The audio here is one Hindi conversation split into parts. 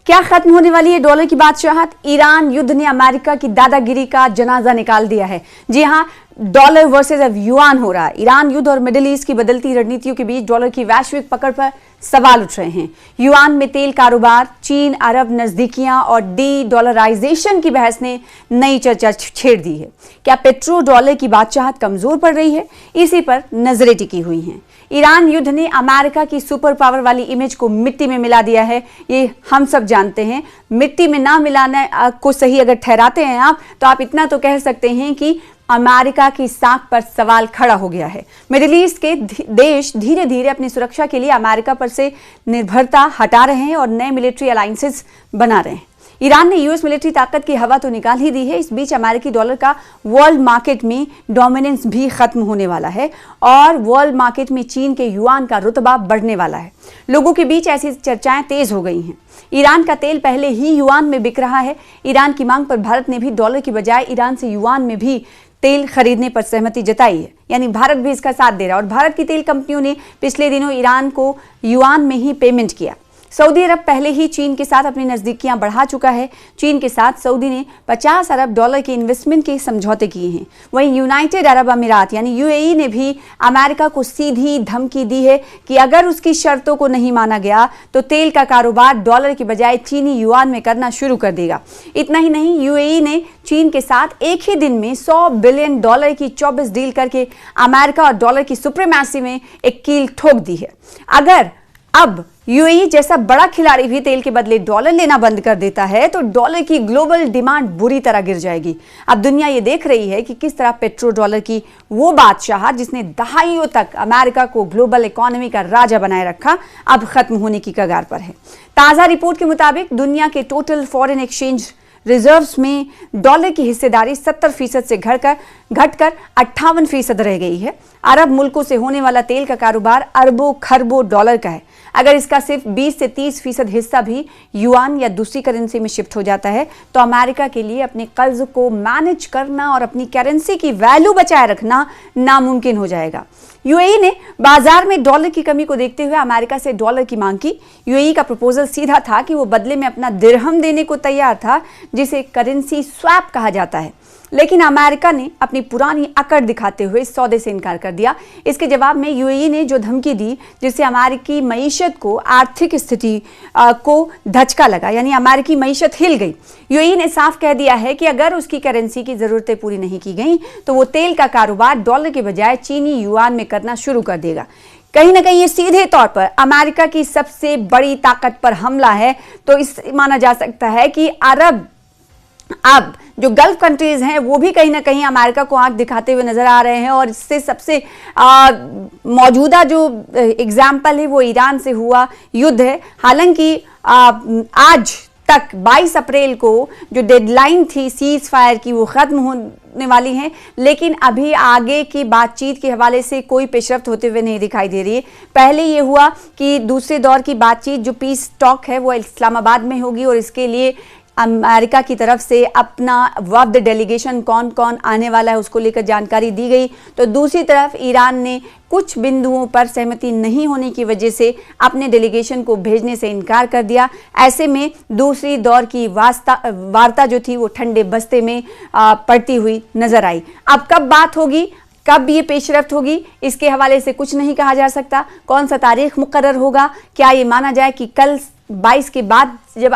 क्या खत्म होने वाली है डॉलर की बादशाहत? ईरान युद्ध ने अमेरिका की दादागिरी का जनाजा निकाल दिया है। जी हां, डॉलर वर्सेस अब युआन हो रहा है। ईरान युद्ध और मिडिल ईस्ट की बदलती रणनीतियों के बीच डॉलर की वैश्विक पकड़ पर सवाल उठ रहे हैं। युआन में तेल कारोबार, चीन अरब नजदीकियां और डी डॉलराइजेशन की बहस ने नई चर्चा छेड़ दी है। क्या पेट्रो डॉलर की बादशाहत कमजोर पड़ रही है? इसी पर नजरें टिकी हुई हैं। ईरान युद्ध ने अमेरिका की सुपर पावर वाली इमेज को मिट्टी में मिला दिया है, ये हम सब जानते हैं। मिट्टी में ना मिलाने को सही अगर ठहराते हैं आप, तो आप इतना तो कह सकते हैं कि अमेरिका की साख पर सवाल खड़ा हो गया है। मिडिल ईस्ट के देश धीरे धीरे अपनी सुरक्षा के लिए अमेरिका पर से निर्भरता हटा रहे हैं और नए मिलिट्री अलायंसेस बना रहे हैं। ईरान ने यूएस मिलिट्री ताकत की हवा तो निकाल ही दी है। इस बीच अमेरिकी डॉलर का वर्ल्ड मार्केट में डोमिनेंस भी खत्म होने वाला है और वर्ल्ड मार्केट में चीन के युआन का रुतबा बढ़ने वाला है। लोगों के बीच ऐसी चर्चाएं तेज हो गई हैं। ईरान का तेल पहले ही युआन में बिक रहा है। ईरान की मांग पर भारत ने भी डॉलर की बजाय ईरान से युआन में भी तेल खरीदने पर सहमति जताई है, यानी भारत भी इसका साथ दे रहा है। और भारत की तेल कंपनियों ने पिछले दिनों ईरान को युआन में ही पेमेंट किया। सऊदी अरब पहले ही चीन के साथ अपनी नजदीकियां बढ़ा चुका है। चीन के साथ सऊदी ने 50 अरब डॉलर के इन्वेस्टमेंट के समझौते किए हैं। वहीं यूनाइटेड अरब अमीरात यानी यूएई ने भी अमेरिका को सीधी धमकी दी है कि अगर उसकी शर्तों को नहीं माना गया तो तेल का कारोबार डॉलर की बजाय चीनी युआन में करना शुरू कर देगा। इतना ही नहीं, यूएई ने चीन के साथ एक ही दिन में $100 बिलियन की 24 डील करके अमेरिका और डॉलर की सुप्रीमेसी में एक कील ठोक दी है। अगर अब यूएई जैसा बड़ा खिलाड़ी भी तेल के बदले डॉलर लेना बंद कर देता है तो डॉलर की ग्लोबल डिमांड बुरी तरह गिर जाएगी। अब दुनिया ये देख रही है कि किस तरह पेट्रो डॉलर की वो बादशाह जिसने दहाइयों तक अमेरिका को ग्लोबल इकोनॉमी का राजा बनाए रखा, अब खत्म होने की कगार पर है। ताजा रिपोर्ट के मुताबिक दुनिया के टोटल फॉरेन एक्सचेंज रिजर्व्स में डॉलर की हिस्सेदारी 70% से घटकर 58% रह गई है। अरब मुल्कों से होने वाला तेल का कारोबार अरबों खरबों डॉलर का है। अगर इसका सिर्फ 20 से 30% हिस्सा भी युआन या दूसरी करेंसी में शिफ्ट हो जाता है तो अमेरिका के लिए अपने कर्ज को मैनेज करना और अपनी करेंसी की वैल्यू बचाए रखना नामुमकिन हो जाएगा। यूएई ने बाजार में डॉलर की कमी को देखते हुए अमेरिका से डॉलर की मांग की। यूएई का प्रपोजल सीधा था कि वो बदले में अपना दिरहम देने को तैयार था, जिसे करेंसी स्वैप कहा जाता है। लेकिन अमेरिका ने अपनी पुरानी अकड़ दिखाते हुए इस सौदे से इनकार कर दिया। इसके जवाब में यूएई ने जो धमकी दी, जिससे अमेरिकी मईशत को, आर्थिक स्थिति को धचका लगा, यानी अमेरिकी मईशत हिल गई। यूएई ने साफ कह दिया है कि अगर उसकी करेंसी की जरूरतें पूरी नहीं की गई तो वो तेल का कारोबार डॉलर के बजाय चीनी युआन में करना शुरू कर देगा। कहीं ना कहीं ये सीधे तौर पर अमेरिका की सबसे बड़ी ताकत पर हमला है। तो इस माना जा सकता है कि अब जो गल्फ कंट्रीज हैं वो भी कहीं ना कहीं अमेरिका को आंख दिखाते हुए नजर आ रहे हैं। और इससे सबसे मौजूदा जो एग्जाम्पल है वो ईरान से हुआ युद्ध है। हालांकि आज तक 22 अप्रैल को जो डेडलाइन थी सीज फायर की वो खत्म होने वाली है, लेकिन अभी आगे की बातचीत के हवाले से कोई पेशरफ्त होते हुए नहीं दिखाई दे रही है। पहले ये हुआ कि दूसरे दौर की बातचीत जो पीस टॉक है वो इस्लामाबाद में होगी और इसके लिए अमेरिका की तरफ से अपना वफ्द डेलीगेशन कौन कौन आने वाला है उसको लेकर जानकारी दी गई। तो दूसरी तरफ ईरान ने कुछ बिंदुओं पर सहमति नहीं होने की वजह से अपने डेलीगेशन को भेजने से इनकार कर दिया। ऐसे में दूसरी दौर की वार्ता जो थी वो ठंडे बस्ते में पड़ती हुई नजर आई। अब कब बात होगी, कब ये पेशरफ्त होगी, इसके हवाले से कुछ नहीं कहा जा सकता। कौन सा तारीख मुकर्रर होगा? क्या ये माना जाए कि कल 22 के बाद जब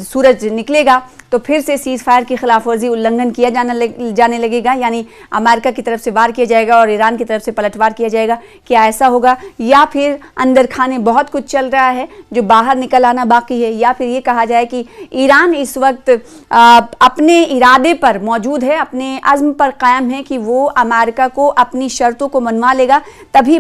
सूरज निकलेगा तो फिर से सीज फायर की खिलाफ वर्जी उल्लंघन किया जाने लगेगा, यानी अमेरिका की तरफ से वार किया जाएगा और ईरान की तरफ से पलटवार किया जाएगा? क्या ऐसा होगा, या फिर अंदर खाने बहुत कुछ चल रहा है जो बाहर निकल आना बाकी है? या फिर ये कहा जाए कि ईरान इस वक्त अपने इरादे पर मौजूद है, अपने अज़्म पर कायम है कि वो अमेरिका को अपनी शर्तों को मनवा लेगा, तभी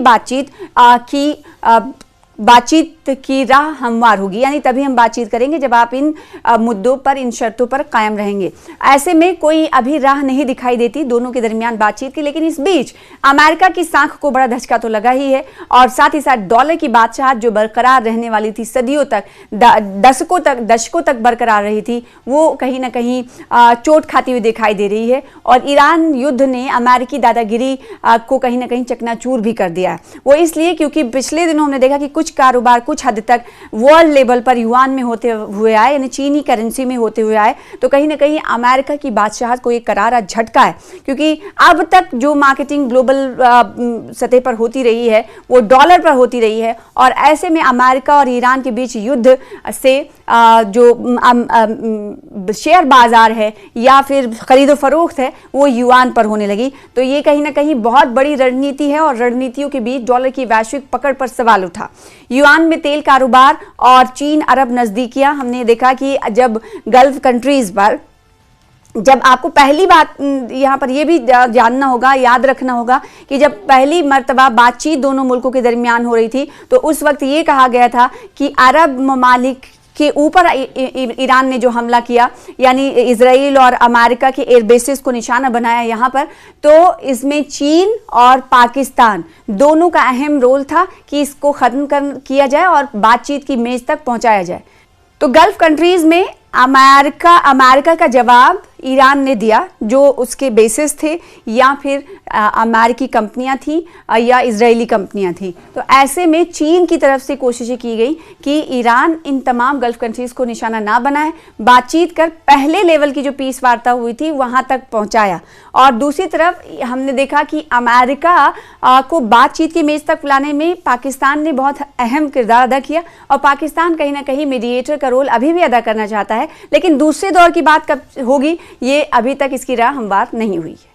बातचीत की राह हमवार होगी, यानी तभी हम बातचीत करेंगे जब आप इन मुद्दों पर, इन शर्तों पर कायम रहेंगे। ऐसे में कोई अभी राह नहीं दिखाई देती दोनों के दरमियान बातचीत की। लेकिन इस बीच अमेरिका की साख को बड़ा धचका तो लगा ही है और साथ ही साथ डॉलर की बादशाहत जो बरकरार रहने वाली थी, सदियों तक, दशकों तक बरकरार रही थी, वो कहीं ना कहीं चोट खाती हुई दिखाई दे रही है। और ईरान युद्ध ने अमेरिकी दादागिरी को कहीं ना कहीं चकनाचूर भी कर दिया है। वो इसलिए क्योंकि पिछले दिनों हमने देखा कि कुछ कुछ कारोबार कुछ हद तक वर्ल्ड लेवल पर युआन में होते हुए आए, यानी चीनी करेंसी में होते हुए आए, तो कहीं ना कहीं अमेरिका की बादशाहत को एक करारा झटका है, क्योंकि अब तक जो मार्केटिंग ग्लोबल सतह पर होती रही है वो डॉलर पर होती रही है, और ऐसे में अमेरिका और ईरान के बीच युद्ध से जो शेयर बाजार है या फिर खरीदो फरोख्त है वो युआन पर होने लगी। तो ये कहीं ना कहीं बहुत बड़ी रणनीति है, और रणनीतियों के बीच डॉलर की वैश्विक पकड़ पर सवाल उठा। युआन में तेल कारोबार और चीन अरब नजदीकियां, हमने देखा कि जब गल्फ कंट्रीज पर, जब आपको पहली बात यहाँ पर यह भी जानना होगा, याद रखना होगा कि जब पहली मर्तबा बातचीत दोनों मुल्कों के दरमियान हो रही थी तो उस वक्त ये कहा गया था कि अरब ममालिक के ऊपर ईरान ने जो हमला किया, यानी इजराइल और अमेरिका के एयरबेसेस को निशाना बनाया यहाँ पर, तो इसमें चीन और पाकिस्तान दोनों का अहम रोल था कि इसको खत्म किया जाए और बातचीत की मेज तक पहुंचाया जाए। तो गल्फ कंट्रीज में अमेरिका का जवाब ईरान ने दिया, जो उसके बेसिस थे या फिर अमेरिकी कंपनियां थी या इजरायली कंपनियां थी। तो ऐसे में चीन की तरफ से कोशिशें की गई कि ईरान इन तमाम गल्फ कंट्रीज को निशाना ना बनाए, बातचीत कर पहले लेवल की जो पीस वार्ता हुई थी वहां तक पहुंचाया। और दूसरी तरफ हमने देखा कि अमेरिका को बातचीत की मेज तक लाने में पाकिस्तान ने बहुत अहम किरदार अदा किया, और पाकिस्तान कहीं ना कहीं मीडिएटर का रोल अभी भी अदा करना चाहता है, लेकिन दूसरे दौर की बात कब होगी ये अभी तक इसकी राह हमवार नहीं हुई है।